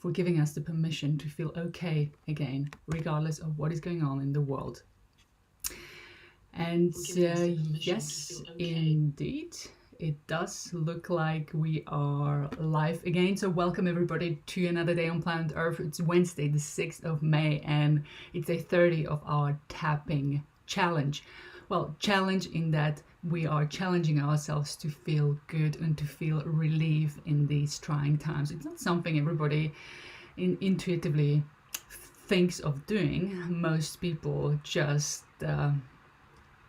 for giving us the permission to feel okay again, regardless of what is going on in the world. And yes, indeed, it does look like we are live again. So welcome everybody to another day on planet Earth. It's Wednesday, the 6th of May, and it's day 30 of our tapping challenge. Well, challenge in that we are challenging ourselves to feel good and to feel relief in these trying times. It's not something everybody intuitively thinks of doing. Most people just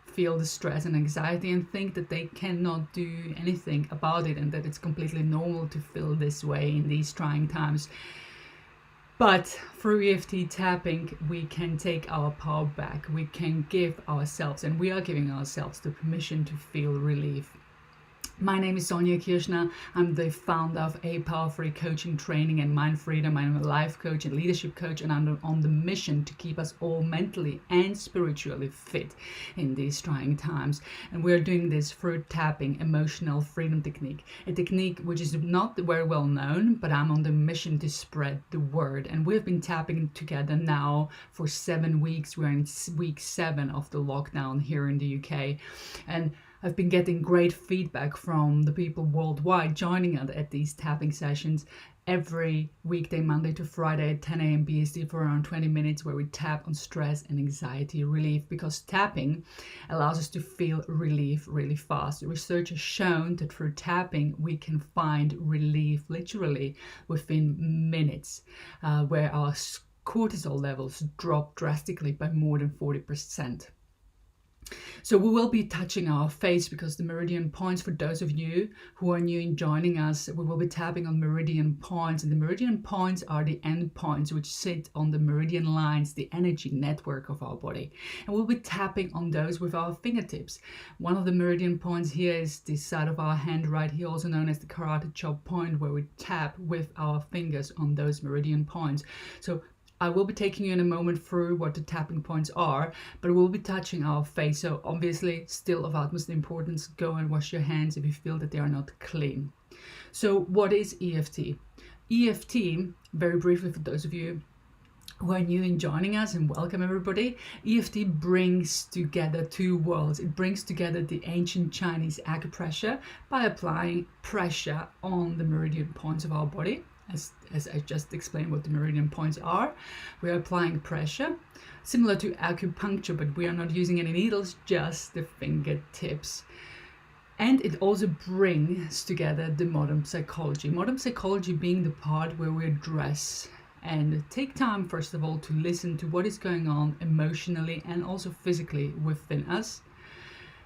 feel the stress and anxiety and think that they cannot do anything about it and that it's completely normal to feel this way in these trying times. But through EFT tapping, we can take our power back. We can give ourselves, and we are giving ourselves, the permission to feel relief. My name is Sonja Kirschner. I'm the founder of A Power Free Coaching, Training and Mind Freedom. I'm a life coach and leadership coach, and I'm on the mission to keep us all mentally and spiritually fit in these trying times. And we're doing this through tapping, emotional freedom technique, a technique which is not very well known, but I'm on the mission to spread the word. And we've been tapping together now for 7 weeks. We're in week 7 of the lockdown here in the UK. And I've been getting great feedback from the people worldwide joining us at these tapping sessions every weekday, Monday to Friday at 10 a.m. BST for around 20 minutes, where we tap on stress and anxiety relief, because tapping allows us to feel relief really fast. Research has shown that through tapping we can find relief literally within minutes, where our cortisol levels drop drastically by more than 40%. So we will be touching our face, because the meridian points, for those of you who are new in joining us, we will be tapping on meridian points, and the meridian points are the end points which sit on the meridian lines, the energy network of our body. And we'll be tapping on those with our fingertips. One of the meridian points here is the side of our hand right here, also known as the karate chop point, where we tap with our fingers on those meridian points. So I will be taking you in a moment through what the tapping points are, but we'll be touching our face. So obviously, still of utmost importance, go and wash your hands if you feel that they are not clean. So what is EFT? EFT, very briefly for those of you who are new in joining us, and welcome everybody. EFT brings together two worlds. It brings together the ancient Chinese acupressure by applying pressure on the meridian points of our body. As I just explained what the meridian points are, we are applying pressure similar to acupuncture, but we are not using any needles, just the fingertips. And it also brings together the modern psychology being the part where we address and take time, first of all, to listen to what is going on emotionally and also physically within us.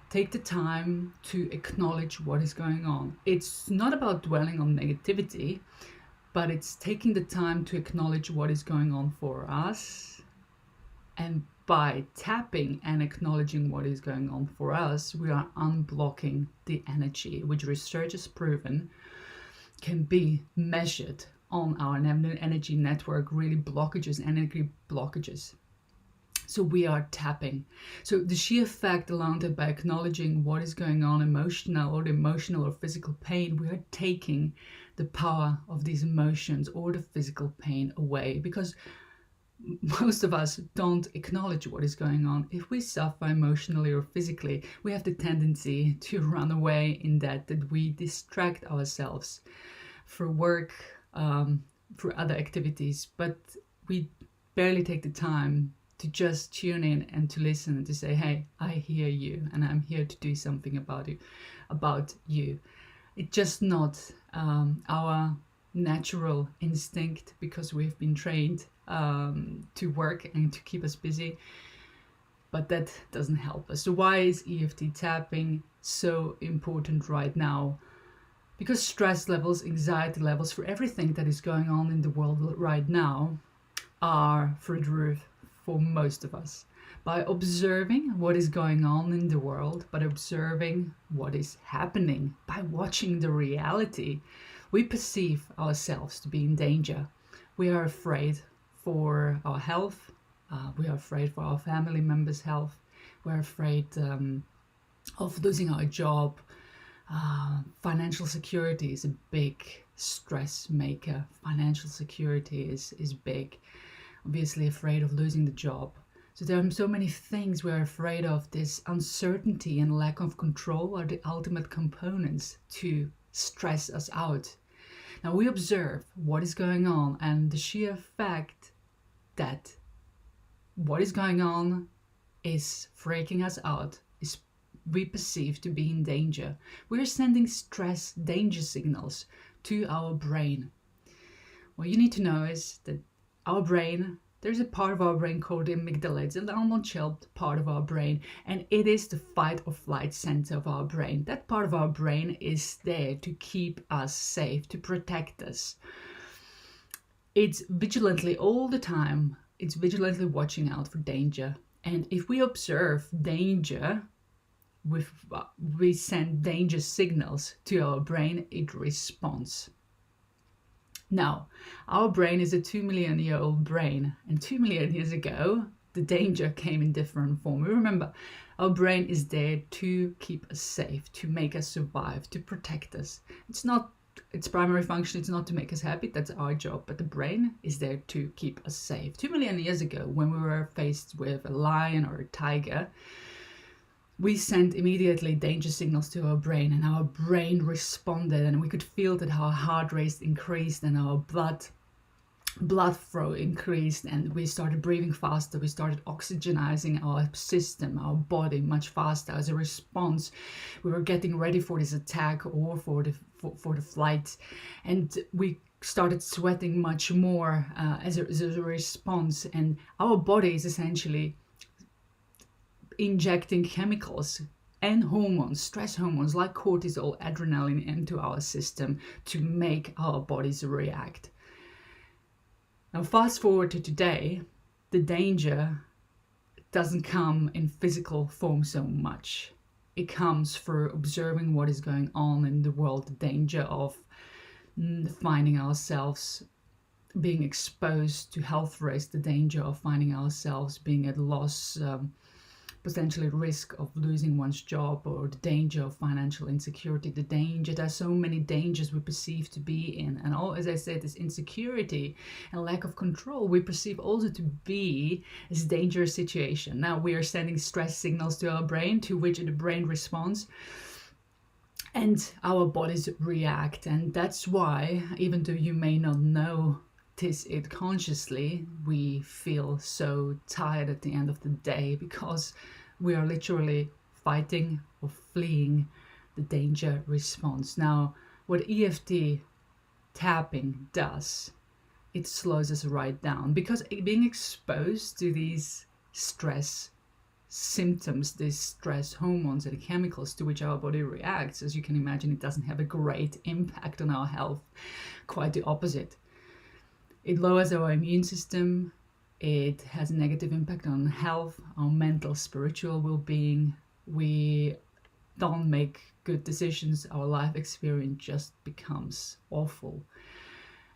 Take the time to acknowledge what is going on. It's not about dwelling on negativity, but it's taking the time to acknowledge what is going on for us. And by tapping and acknowledging what is going on for us, we are unblocking the energy, which research has proven can be measured on our energy network, really blockages, energy blockages. So we are tapping. So the sheer fact alone that by acknowledging what is going on, emotional or physical pain, we are taking the power of these emotions or the physical pain away, because most of us don't acknowledge what is going on. If we suffer emotionally or physically, we have the tendency to run away in that we distract ourselves through work, through other activities, but we barely take the time to just tune in and to listen and to say, hey, I hear you and I'm here to do something about you. It's just not our natural instinct, because we've been trained to work and to keep us busy, but that doesn't help us. So why is EFT tapping so important right now? Because stress levels, anxiety levels for everything that is going on in the world right now are through the roof for most of us. By observing what is going on in the world, by observing what is happening, by watching the reality, we perceive ourselves to be in danger. We are afraid for our health. We are afraid for our family members' health. We're afraid of losing our job. Financial security is a big stress maker. Financial security is big. Obviously afraid of losing the job. So there are so many things we're afraid of. This uncertainty and lack of control are the ultimate components to stress us out. Now we observe what is going on, and the sheer fact that what is going on is freaking us out, is we perceive to be in danger. We're sending stress danger signals to our brain. What you need to know is that our brain, there's a part of our brain called the amygdala. It's an almond-shelled part of our brain, and it is the fight or flight center of our brain. That part of our brain is there to keep us safe, to protect us. It's vigilantly all the time, it's vigilantly watching out for danger. And if we observe danger, we send danger signals to our brain, it responds. Now, our brain is a 2 million year old brain, and 2 million years ago, the danger came in different form. Remember, our brain is there to keep us safe, to make us survive, to protect us. It's not its primary function, it's not to make us happy, that's our job, but the brain is there to keep us safe. 2 million years ago, when we were faced with a lion or a tiger, we sent immediately danger signals to our brain, and our brain responded, and we could feel that our heart rate increased and our blood flow increased, and we started breathing faster. We started oxygenizing our system, our body much faster. As a response, we were getting ready for this attack or for the flight, and we started sweating much more as a response. And our body is essentially injecting chemicals and hormones, stress hormones like cortisol, adrenaline into our system to make our bodies react. Now fast forward to today, the danger doesn't come in physical form so much. It comes through observing what is going on in the world, the danger of finding ourselves being exposed to health risks, the danger of finding ourselves being at loss, potentially risk of losing one's job, or the danger of financial insecurity, the danger. There's so many dangers we perceive to be in. And all, as I said, this insecurity and lack of control, we perceive also to be this dangerous situation. Now we are sending stress signals to our brain, to which the brain responds, and our bodies react. And that's why, even though you may not know it consciously, we feel so tired at the end of the day, because we are literally fighting or fleeing the danger response. Now, what EFT tapping does, it slows us right down, because being exposed to these stress symptoms, these stress hormones and chemicals to which our body reacts, as you can imagine, it doesn't have a great impact on our health. Quite the opposite. It lowers our immune system, it has a negative impact on health, our mental, spiritual well-being. We don't make good decisions, our life experience just becomes awful.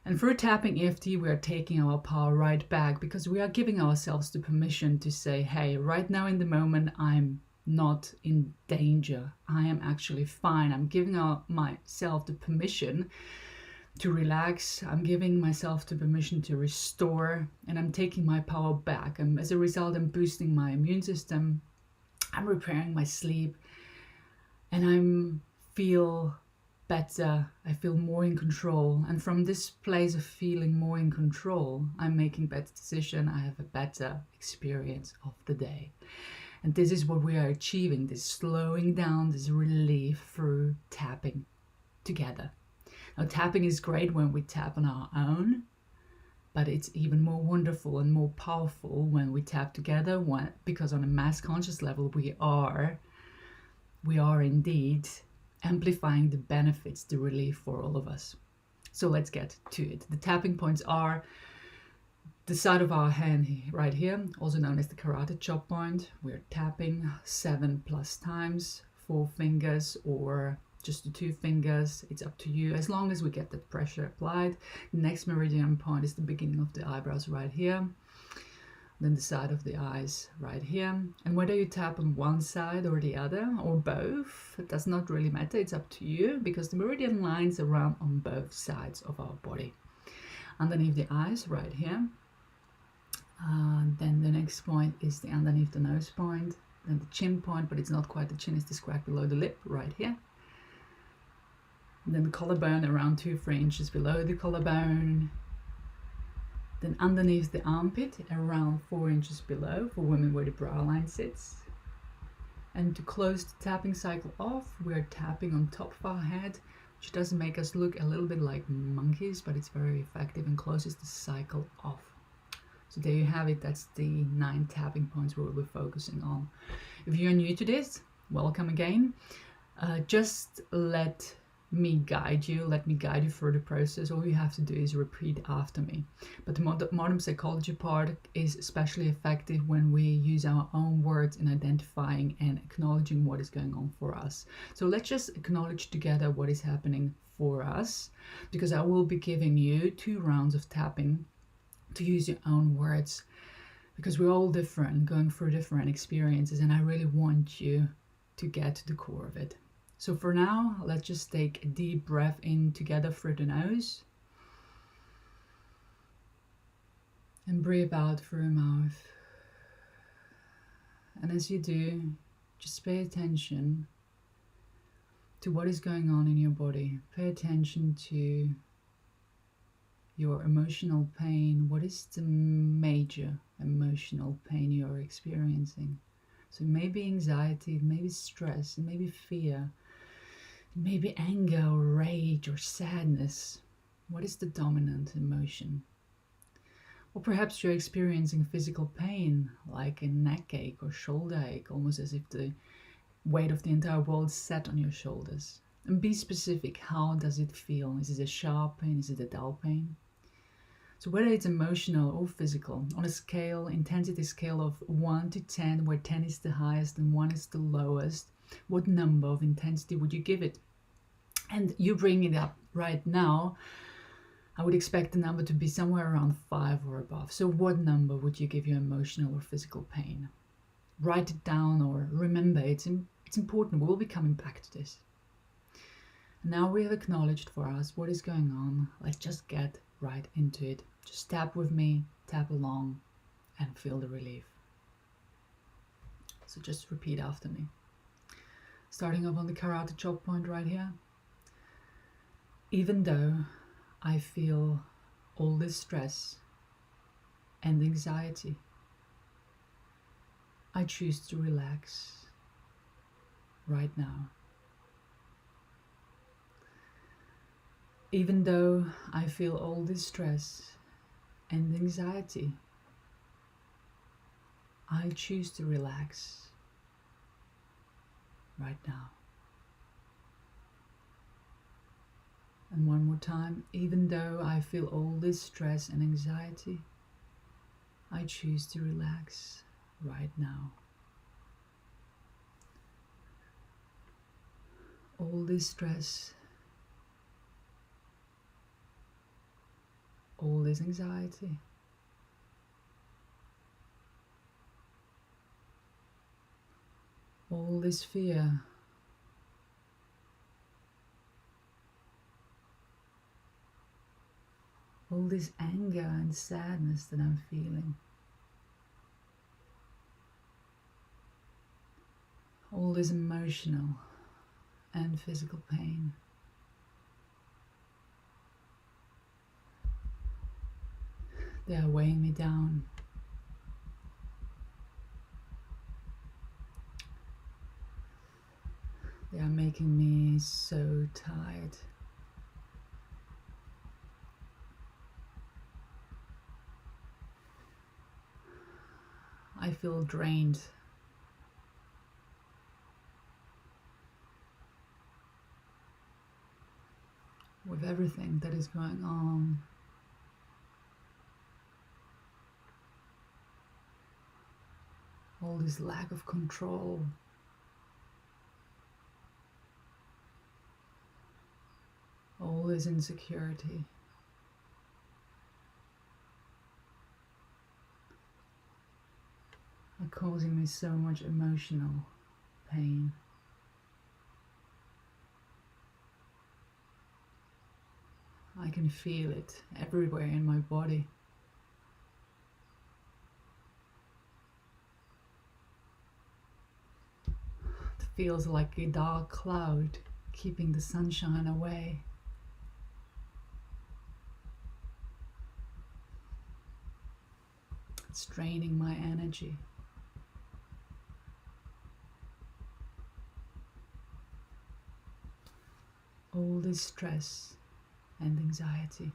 And through tapping EFT, we are taking our power right back, because we are giving ourselves the permission to say, hey, right now in the moment, I'm not in danger. I am actually fine. I'm giving myself the permission to relax. I'm giving myself the permission to restore, and I'm taking my power back. And as a result, I'm boosting my immune system. I'm repairing my sleep, and I feel better. I feel more in control. And from this place of feeling more in control, I'm making better decisions. I have a better experience of the day. And this is what we are achieving, this slowing down, this relief through tapping together. Now, tapping is great when we tap on our own, but it's even more wonderful and more powerful when we tap together, because on a mass conscious level, we are indeed amplifying the benefits, the relief for all of us. So let's get to it. The tapping points are the side of our hand right here, also known as the karate chop point. We're tapping 7+ times, 4 fingers or just the 2 fingers. It's up to you, as long as we get that pressure applied. The next meridian point is the beginning of the eyebrows right here. then the side of the eyes right here. And whether you tap on one side or the other or both, it does not really matter. It's up to you, because the meridian lines are run on both sides of our body. Underneath the eyes right here. Then the next point is the underneath the nose point, then the chin point, but it's not quite the chin, it's the scratch below the lip right here. And then the collarbone around 2-3 inches below the collarbone. Then underneath the armpit, around 4 inches below, for women where the brow line sits. And to close the tapping cycle off, we're tapping on top of our head, which does make us look a little bit like monkeys, but it's very effective and closes the cycle off. So there you have it. That's the 9 tapping points we'll be focusing on. If you're new to this, welcome again. Just let me guide you through the process. All you have to do is repeat after me. But the modern psychology part is especially effective when we use our own words in identifying and acknowledging what is going on for us. So let's just acknowledge together what is happening for us, because I will be giving you 2 rounds of tapping to use your own words, because we're all different, going through different experiences, and I really want you to get to the core of it. So for now, let's just take a deep breath in together through the nose and breathe out through your mouth. And as you do, just pay attention to what is going on in your body. Pay attention to your emotional pain. What is the major emotional pain you're experiencing? So maybe anxiety, maybe stress, maybe fear, maybe anger or rage or sadness. What is the dominant emotion? Or perhaps you're experiencing physical pain, like a neck ache or shoulder ache, almost as if the weight of the entire world sat on your shoulders. And be specific. How does it feel? Is it a sharp pain? Is it a dull pain? So whether it's emotional or physical, on a scale, intensity scale of 1 to 10, where 10 is the highest and 1 is the lowest, what number of intensity would you give it? And you bring it up right now, I would expect the number to be somewhere around 5 or above. So what number would you give your emotional or physical pain? Write it down or remember, it's important. We'll be coming back to this. Now we have acknowledged for us what is going on. Let's just get right into it. Just tap with me, tap along, and feel the relief. So just repeat after me. Starting off on the karate chop point right here. Even though I feel all this stress and anxiety, I choose to relax right now. Even though I feel all this stress and anxiety, I choose to relax right now. And one more time, even though I feel all this stress and anxiety, I choose to relax right now. All this stress, all this anxiety, all this fear, all this anger and sadness that I'm feeling, all this emotional and physical pain. They are weighing me down. They are making me so tired. I feel drained. With everything that is going on. All this lack of control. All this insecurity. are causing me so much emotional pain. I can feel it everywhere in my body. It feels like a dark cloud keeping the sunshine away. It's draining my energy. All this stress and anxiety.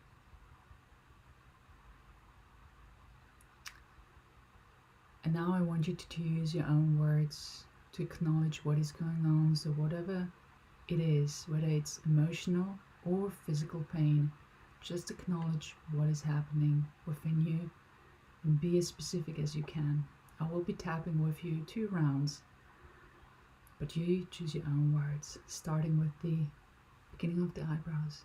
And now I want you to use your own words to acknowledge what is going on. So whatever it is, whether it's emotional or physical pain, just acknowledge what is happening within you and be as specific as you can. I will be tapping with you 2 rounds, but you choose your own words, starting with the beginning of the eyebrows.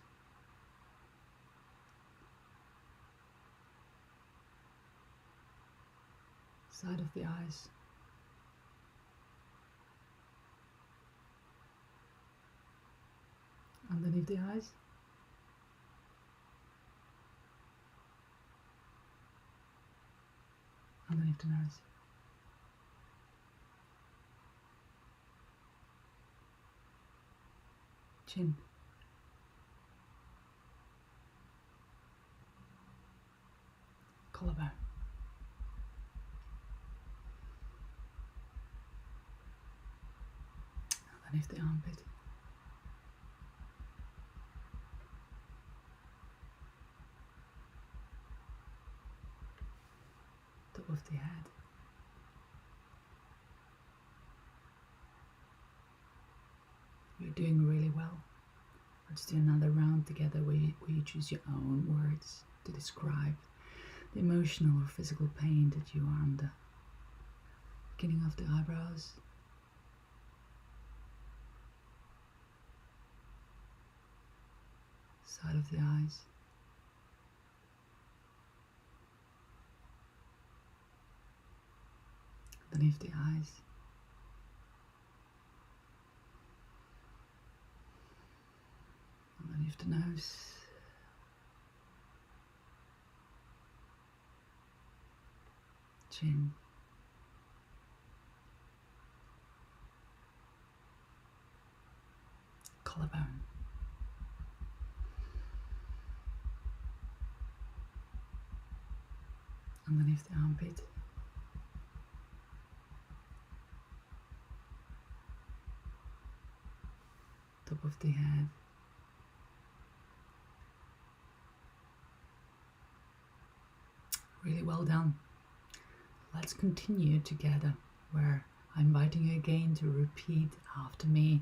Side of the eyes. Underneath the eyes. Underneath the nose. Chin. Collarbone. Underneath the armpit. Top of the head. You're doing really well. Let's do another round together where you choose your own words to describe the emotional or physical pain that you are under. Beginning of the eyebrows. Side of the eyes. Underneath the eyes. Underneath the nose. Chin. Collarbone. Underneath the armpit. Top of the head. Really well done. Let's continue together, where I'm inviting you again to repeat after me.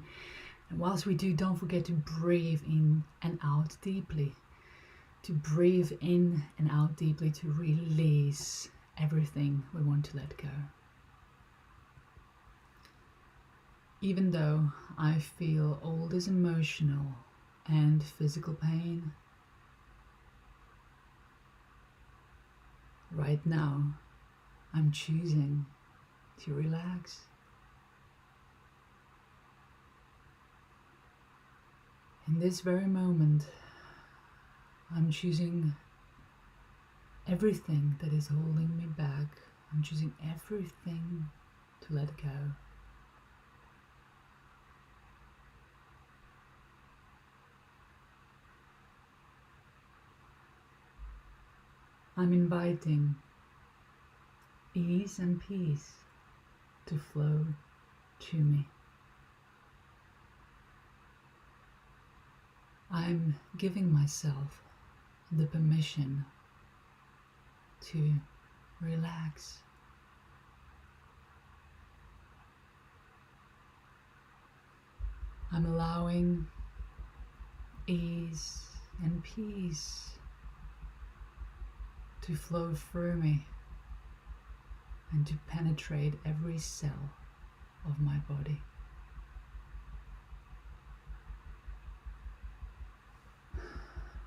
And whilst we do, don't forget to breathe in and out deeply. To breathe in and out deeply, to release everything we want to let go. Even though I feel all this emotional and physical pain, right now I'm choosing to relax. In this very moment, I'm choosing everything that is holding me back. I'm choosing everything to let go. I'm inviting ease and peace to flow to me. I'm giving myself the permission to relax. I'm allowing ease and peace to flow through me and to penetrate every cell of my body.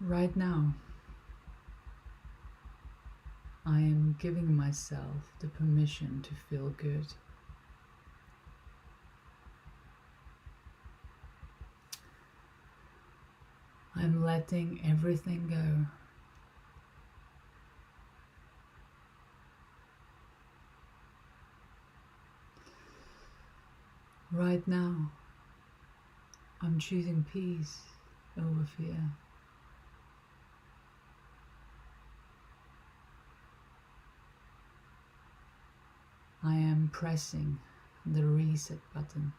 Right now, I am giving myself the permission to feel good. I'm letting everything go. Right now, I'm choosing peace over fear. I am pressing the reset button.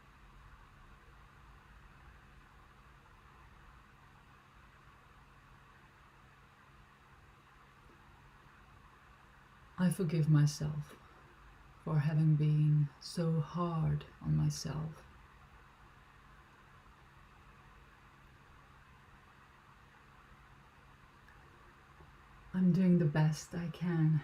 I forgive myself for having been so hard on myself. I'm doing the best I can.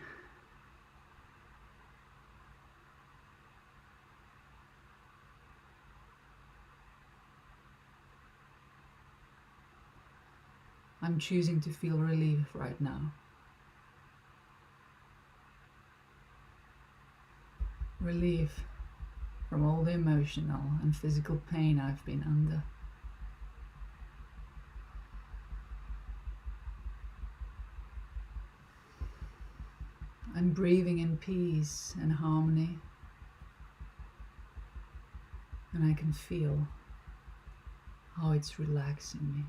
I'm choosing to feel relief right now. Relief from all the emotional and physical pain I've been under. I'm breathing in peace and harmony, and I can feel how it's relaxing me.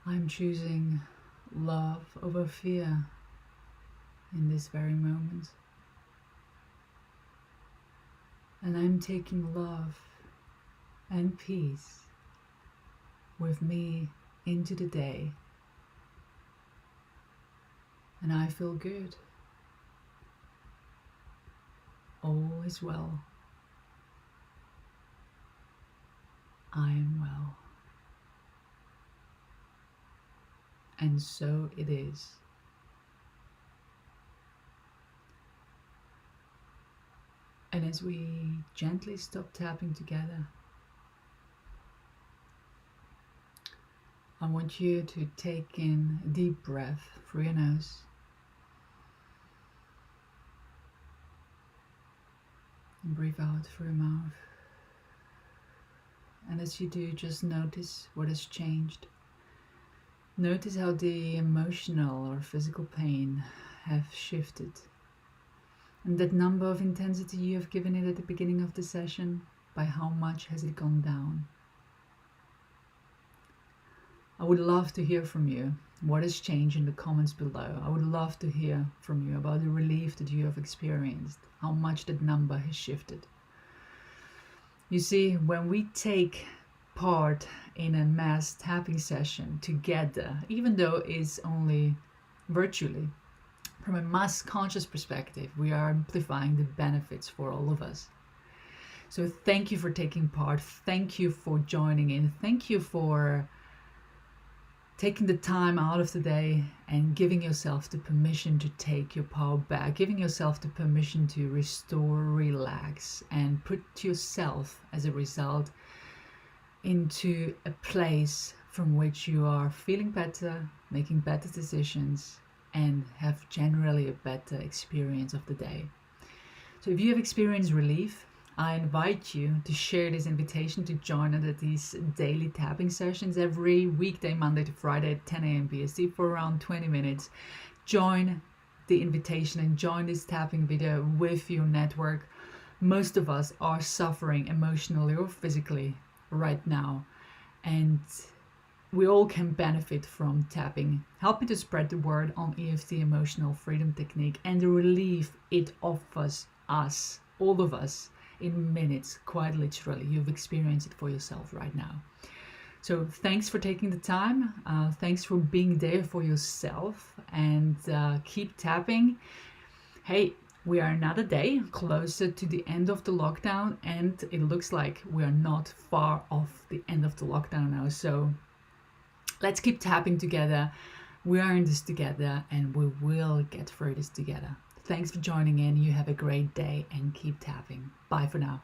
I'm choosing love over fear in this very moment. And I'm taking love and peace with me into the day. And I feel good. All is well. I am well. And so it is. And as we gently stop tapping together, I want you to take in a deep breath through your nose. And breathe out through your mouth. And as you do, just notice what has changed. Notice how the emotional or physical pain have shifted. And that number of intensity you have given it at the beginning of the session, by how much has it gone down? I would love to hear from you. What has changed in the comments below? I would love to hear from you about the relief that you have experienced, how much that number has shifted. You see, when we take part in a mass tapping session together, even though it's only virtually, from a mass conscious perspective, we are amplifying the benefits for all of us. So thank you for taking part. Thank you for joining in. Thank you for taking the time out of the day and giving yourself the permission to take your power back, giving yourself the permission to restore, relax, and put yourself as a result into a place from which you are feeling better, making better decisions, and have generally a better experience of the day. So if you have experienced relief, I invite you to share this invitation to join us at these daily tapping sessions every weekday, Monday to Friday at 10 a.m. BST for around 20 minutes. Join the invitation and join this tapping video with your network. Most of us are suffering emotionally or physically right now, and we all can benefit from tapping. Help me to spread the word on EFT, Emotional Freedom Technique, and the relief it offers us, all of us, in minutes, quite literally. You've experienced it for yourself right now. So thanks for taking the time. Thanks for being there for yourself, and keep tapping. Hey, we are another day closer to the end of the lockdown, and it looks like we are not far off the end of the lockdown now. So let's keep tapping together. We are in this together, and we will get through this together. Thanks for joining in. You have a great day and keep tapping. Bye for now.